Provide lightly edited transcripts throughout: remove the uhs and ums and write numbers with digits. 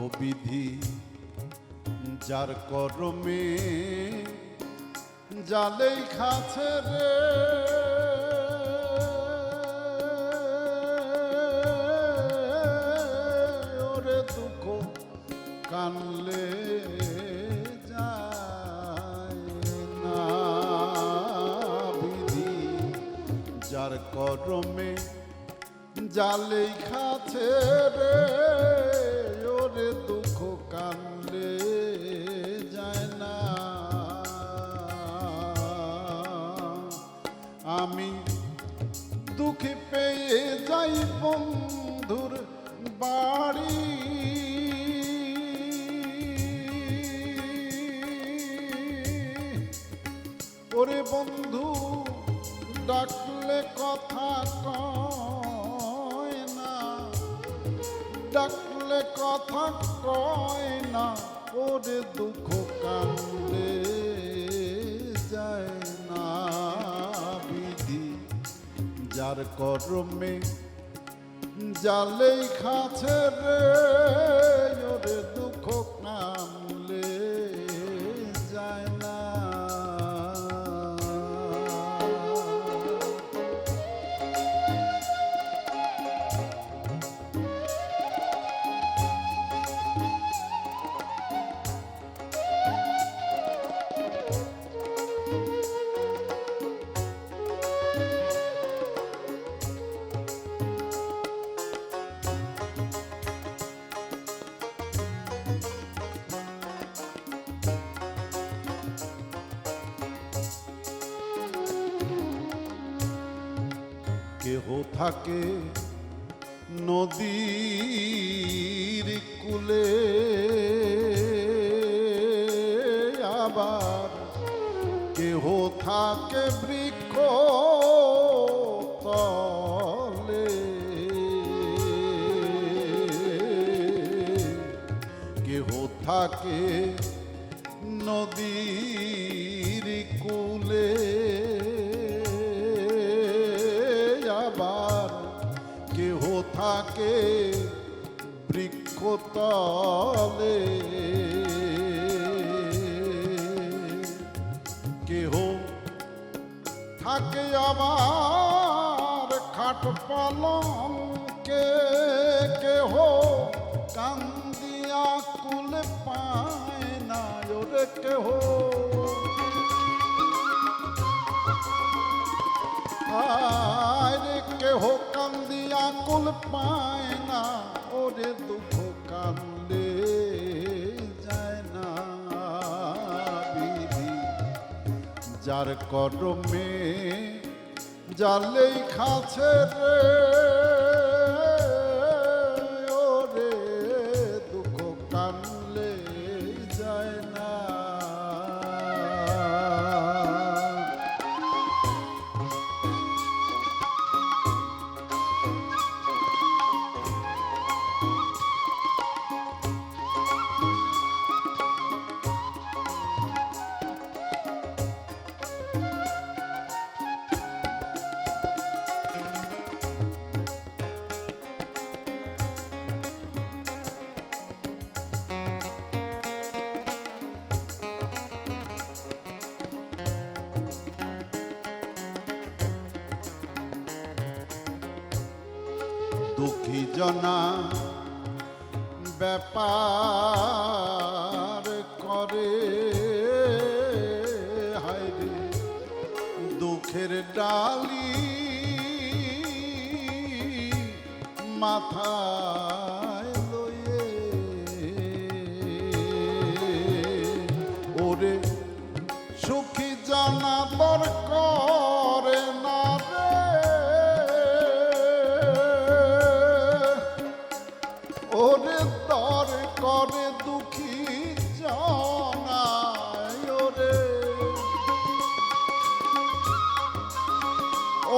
ও বিধি যার কর্মে জালেই খাছে রে, ওরে দুঃখ কানলে যায় না। বিধি যার কর্মে জালেই খাছে রে, ওরে দুঃখ কানলে যায় না। আমি দুঃখে পেয়ে যাই বন্ধুর বাড়ি, ওরে বন্ধু ডাকলে কথা কয় না, ডাকলে কথা কয় না, ওরে দুঃখ কান্দে যায় না। বিধি যার কর্মে জালেই খাছে রে, ওরে দুঃখ কান্দে যায় না। কেহ থাকে নদীর কূলে, আবার কেহ থাকে বৃক্ষ তলে, কেহ থাকে নদীর কূলে, আবার কেহ থাকে বৃক্ষ তলে, কেহ থাকে আবার খাট পালঙ্কে, কেহ কান্দিয়া কুল পায় না, ওরে কেহ আরে কেহ কান্দিয়া কুল পায় না, ওরে দুঃখ কান্দে যায় না। বিধি যার কর্মে জালেই খাছে রে, ওরে দুঃখ কান্দে যায় না। দুঃখী জনা ব্যাপার করে, হায়রে দুঃখের ডালি মাথায় লয়ে, ওরে সুখী জানা দর করে না রে, ওরে দর করে দুঃখী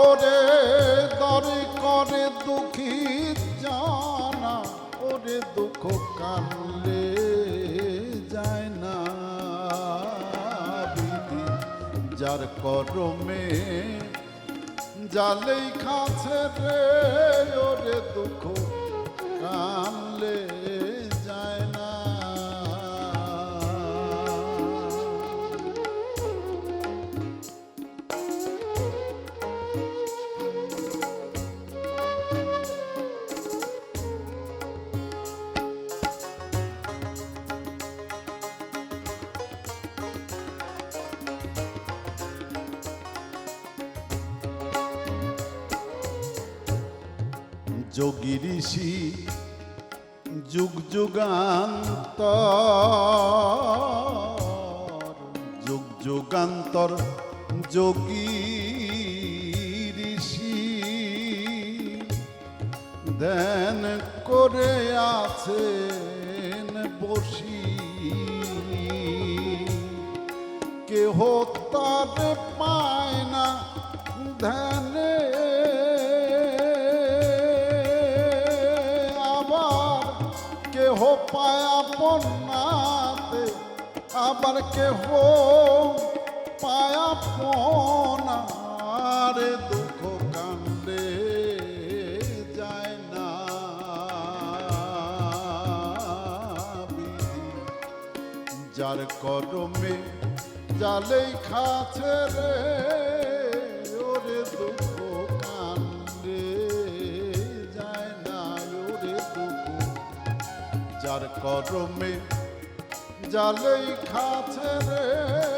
ওরে দরে করে দুঃখী জানা, ওরে দুঃখ কানলে যায় না বিধি, যার করমে জালেই খাছে রে, ওরে দুঃখ কানলে যায় না। যোগী ঋষি যুগ যুগান্তর, যুগ যুগান্তর যোগী ঋষি ধ্যান করে আছেন বসি, কেহ তার পায় না ধ্যানে, কেহ পায় আপনাতে, আবার কেহ পায় আপনারে, দুঃখ কান্দে যায় না বিধি, যার করমে জালেই খাছে রে, ওরে দুঃখ কান্দে যায় না, ওরে দুঃখ যার করমে জালেই খাছে রে।